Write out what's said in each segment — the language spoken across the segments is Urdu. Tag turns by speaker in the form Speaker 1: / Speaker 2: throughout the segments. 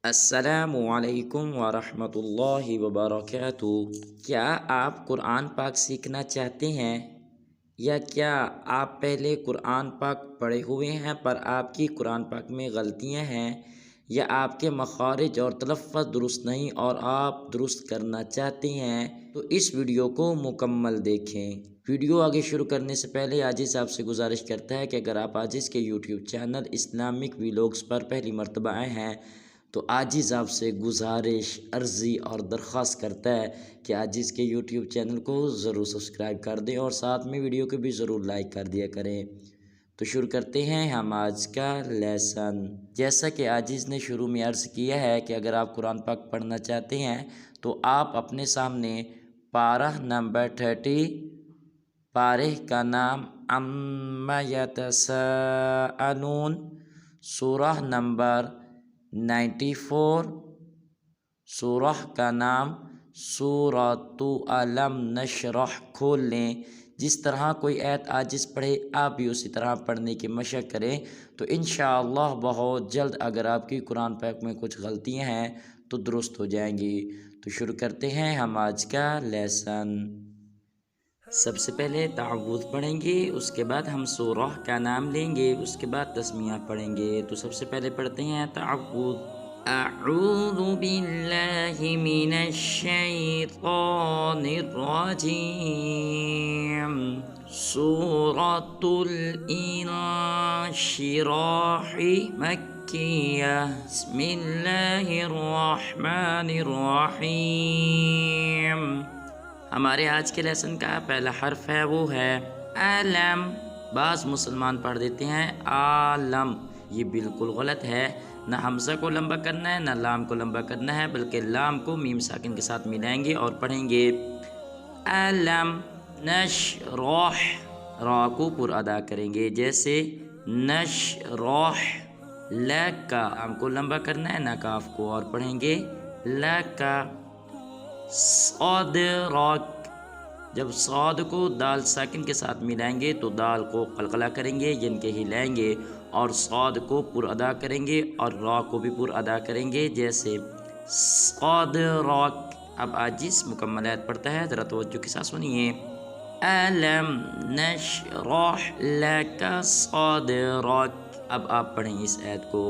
Speaker 1: السلام علیکم ورحمۃ اللہ وبرکاتہ۔ کیا آپ قرآن پاک سیکھنا چاہتے ہیں؟ یا کیا آپ پہلے قرآن پاک پڑھے ہوئے ہیں پر آپ کی قرآن پاک میں غلطیاں ہیں، یا آپ کے مخارج اور تلفظ درست نہیں اور آپ درست کرنا چاہتے ہیں؟ تو اس ویڈیو کو مکمل دیکھیں۔ ویڈیو آگے شروع کرنے سے پہلے عاجز آپ سے گزارش کرتا ہے کہ اگر آپ عاجز کے یوٹیوب چینل اسلامک ویلوگز پر پہلی مرتبہ آئے ہیں تو عاجز آپ سے گزارش، عرضی اور درخواست کرتا ہے کہ عاجز کے یوٹیوب چینل کو ضرور سبسکرائب کر دیں اور ساتھ میں ویڈیو کو بھی ضرور لائک کر دیا کریں۔ تو شروع کرتے ہیں ہم آج کا لیسن۔ جیسا کہ عاجز نے شروع میں عرض کیا ہے کہ اگر آپ قرآن پاک پڑھنا چاہتے ہیں تو آپ اپنے سامنے پارہ نمبر 30 پارہ کا نام عما یتساءلون، سورہ نمبر 94، سورہ کا نام سورۃ الم نشرح کھول لیں۔ جس طرح کوئی آیت عاجز پڑھے آپ بھی اسی طرح پڑھنے کی مشق کریں تو انشاءاللہ بہت جلد اگر آپ کی قرآن پاک میں کچھ غلطیاں ہیں تو درست ہو جائیں گی۔ تو شروع کرتے ہیں ہم آج کا لیسن۔ سب سے پہلے تعوذ پڑھیں گے، اس کے بعد ہم سورہ کا نام لیں گے، اس کے بعد تسمیہ پڑھیں گے۔ تو سب سے پہلے پڑھتے ہیں تعوذ۔ اعوذ باللہ من الشیطان الرجیم، سورۃ الانشراح مکیہ، بسم اللہ الرحمن الرحیم۔ ہمارے آج کے لیسن کا پہلا حرف ہے وہ ہے علم۔ بعض مسلمان پڑھ دیتے ہیں عالم، یہ بالکل غلط ہے۔ نہ حمزہ کو لمبا کرنا ہے نہ لام کو لمبا کرنا ہے، بلکہ لام کو میم ساکن کے ساتھ ملائیں گے اور پڑھیں گے علم نشرح، را کو پر ادا کریں گے جیسے نشرح لک، لام کو لمبا کرنا ہے نہ کاف کو، اور پڑھیں گے لک صدرک۔ جب صاد کو دال ساکن کے ساتھ ملائیں گے تو دال کو قلقلہ کریں گے یعنی کہ ہلائیں گے، اور صاد کو پر ادا کریں گے اور را کو بھی پر ادا کریں گے جیسے صدرک۔ اب عاجز مکمل آیت پڑھتا ہے، ذرا توجہ کے ساتھ سنیے۔ الم نشرح لک صدرک۔ اب آپ پڑھیں اس آیت کو۔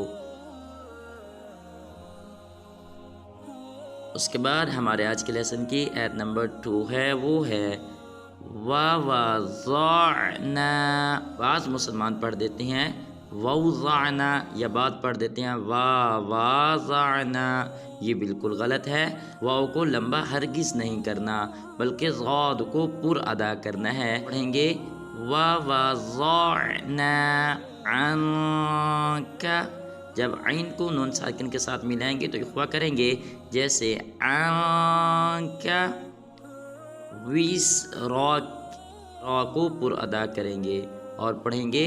Speaker 1: اس کے بعد ہمارے آج کے لیسن کی آیت نمبر 2 ہے وہ ہے وَوَضَعْنَا۔ بعض مسلمان پڑھ دیتے ہیں وَوْضَعْنَا، یا بعض پڑھ دیتے ہیں وَوَضَعْنَا، یہ بالکل غلط ہے۔ واو کو لمبا ہرگز نہیں کرنا بلکہ ضاد کو پر ادا کرنا ہے۔ پڑھیں گے وَوَضَعْنَا عَنْكَ۔ جب عین کو نون ساکن کے ساتھ ملائیں گے تو اخوا کریں گے جیسے عَنْكَ وِزْرَكَ، را کو پر ادا کریں گے اور پڑھیں گے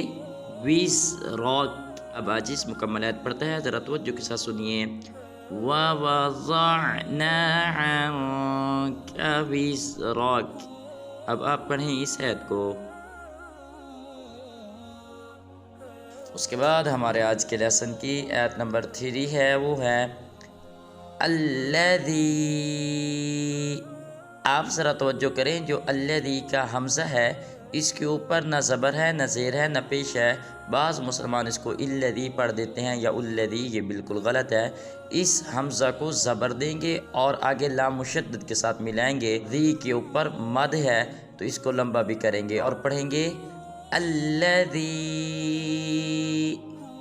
Speaker 1: وِزْرَكَ۔ اب عاجز مکمل آیت پڑھتا ہے، ذرا توجہ کے ساتھ سنیے۔ وَوَضَعْنَا عَنْكَ وِزْرَكَ۔ اب آپ پڑھیں اس آیت کو۔ اس کے بعد ہمارے آج کے لیسن کی آیت نمبر 3 ہے وہ ہے الذی۔ آپ ذرا توجہ کریں، جو الذی کا حمزہ ہے اس کے اوپر نہ زبر ہے نہ زیر ہے نہ پیش ہے۔ بعض مسلمان اس کو الذی پڑھ دیتے ہیں یا الذی، یہ بالکل غلط ہے۔ اس حمزہ کو زبر دیں گے اور آگے لام مشدد کے ساتھ ملائیں گے، ذی کے اوپر مد ہے تو اس کو لمبا بھی کریں گے اور پڑھیں گے الذی،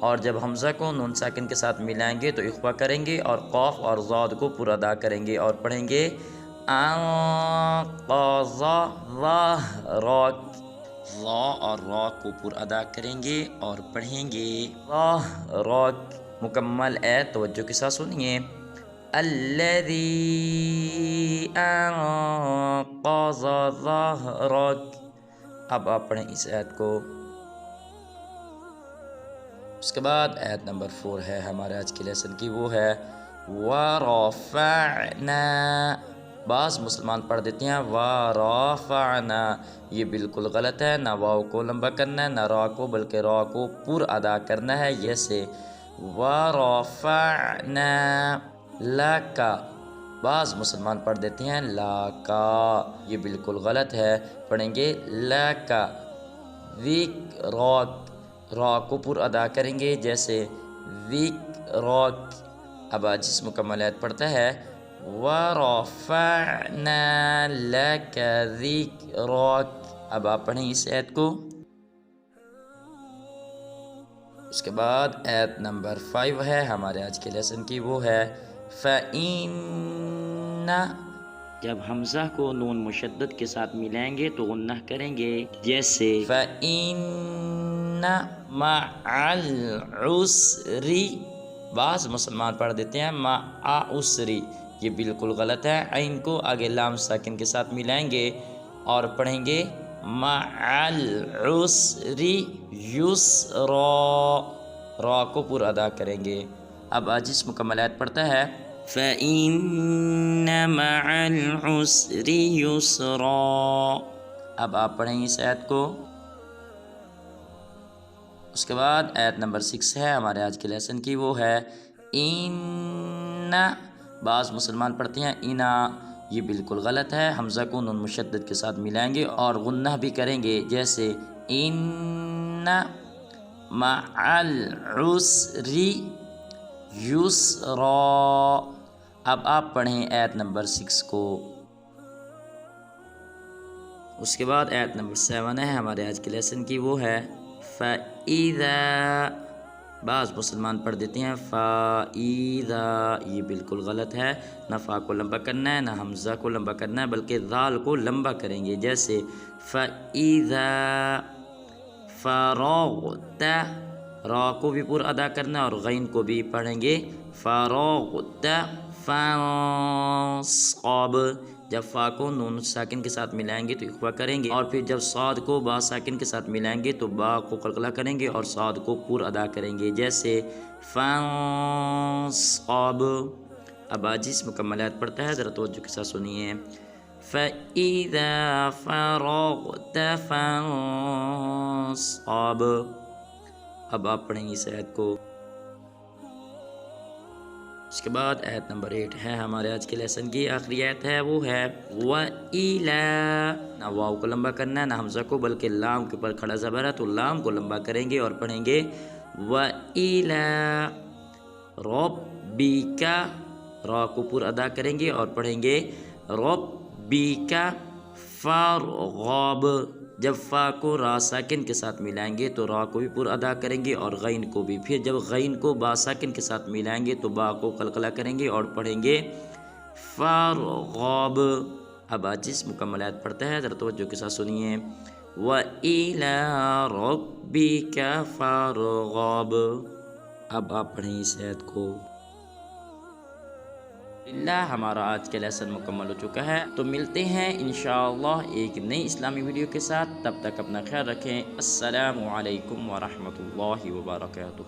Speaker 1: اور جب حمزہ کو نون ساکن کے ساتھ ملائیں گے تو اخفا کریں گے اور قاف اور ضاد کو پر ادا کریں گے اور پڑھیں گے انقض ظہرک۔ ظا اور را کو پر ادا کریں گے اور پڑھیں گے ظہرک۔ مکمل آیت توجہ کے ساتھ سنیے۔ الذی انقض ظہرک۔ اب آپ پڑھیں اس آیت کو۔ اس کے بعد آیت نمبر 4 ہے ہمارے آج کے لیسن کی، وہ ہے وَرَفَعْنَا۔ بعض مسلمان پڑھ دیتے ہیں وَرَفَعْنَا، یہ بالکل غلط ہے۔ نہ واو کو لمبا کرنا ہے نہ را کو، بلکہ را کو پر ادا کرنا ہے جیسے ورفعنا لک، بعض مسلمان پڑھ دیتے ہیں لاکا، یہ بالکل غلط ہے، پڑھیں گے لکا۔ ذکرک، را کو پر ادا کریں گے جیسے ذکرک۔ اب جس مکمل آیت پڑھتا ہے وَرَفَعْنَا لَكَ ذِكْرَكَ، اب آپ پڑھیں اس آیت کو۔ اس کے بعد آیت نمبر 5 ہے ہمارے آج کے لیسن کی، وہ ہے فَإِنَّ، جب حمزہ کو نون مشدد کے ساتھ ملائیں گے تو غنہ کریں گے جیسے فَإِنَّ مَعَ الْعُسْرِ، بعض مسلمان پڑھ دیتے ہیں مَعَ عُسْرِ، یہ بالکل غلط ہے، عین کو آگے لام ساکن کے ساتھ ملائیں گے اور پڑھیں گے مَعَ الْعُسْرِ یُسْرًا، را کو پر ادا کریں گے۔ اب جس مکمل آیت پڑھتا ہے فَإِنَّ مَعَ الْعُسْرِ يُسْرًا، اب آپ پڑھیں اس آیت کو۔ اس کے بعد آیت نمبر 6 ہے ہمارے آج کے لیسن کی، وہ ہے اِنَّ، بعض مسلمان پڑھتے ہیں اِنا، یہ بالکل غلط ہے، حمزہ کو نون مشدد کے ساتھ ملائیں گے اور غنہ بھی کریں گے جیسے اِنَّ مَعَ الْعُسْرِ یُسْرًا۔ اب آپ پڑھیں آیت نمبر 6 کو۔ اس کے بعد آیت نمبر 7 ہے ہمارے آج کے لیسن کی، وہ ہے فَإِذَا، بعض مسلمان پڑھ دیتے ہیں فَإِذَا، یہ بالکل غلط ہے، نہ فا کو لمبا کرنا ہے نہ حمزہ کو لمبا کرنا ہے بلکہ ذال کو لمبا کریں گے جیسے فَإِذَا فَرَغْتَ، را کو بھی پر ادا کرنا ہے اور غین کو بھی پڑھیں گے فَرَغْتَ فَانصَبْ، جب فا کو نون ساکن کے ساتھ ملائیں گے تو اخفا کریں گے اور پھر جب صاد کو با ساکن کے ساتھ ملائیں گے تو با کو قلقلہ کریں گے اور صاد کو پر ادا کریں گے جیسے فَانصَبْ۔ اب جس مکمل آیت پڑھتا ہے ذرا توجہ کے ساتھ سنیے فَإِذَا فَرَغْتَ فَانصَبْ، اب آپ پڑھیں گے اس آیت کو۔ اس کے بعد آیت نمبر 8 ہے ہمارے آج کے لیسن کی آخری آیت ہے، وہ ہے وَإِلَى، نہ واو کو لمبا کرنا ہے نہ حمزہ کو بلکہ لام کے اوپر کھڑا زبر ہے تو لام کو لمبا کریں گے اور پڑھیں گے وَإِلَى رَبِّكَ، را کو پر ادا کریں گے اور پڑھیں گے رَبِّكَ فَارْغَب، جب فا کو را ساکن کے ساتھ ملائیں گے تو را کو بھی پر ادا کریں گے اور غین کو بھی، پھر جب غین کو با ساکن کے ساتھ ملائیں گے تو با کو قلقلہ کریں گے اور پڑھیں گے فَارْغَب۔ اب جس مکمل آیت پڑھتا ہے ذرا توجہ کے ساتھ سنیے وَإِلَى رَبِّكَ فَارْغَب، اب آپ پڑھیں اس آیت کو۔ اللہ ہمارا آج کا لیسن مکمل ہو چکا ہے، تو ملتے ہیں انشاءاللہ ایک نئی اسلامی ویڈیو کے ساتھ، تب تک اپنا خیال رکھیں۔ السلام علیکم ورحمۃ اللہ وبرکاتہ۔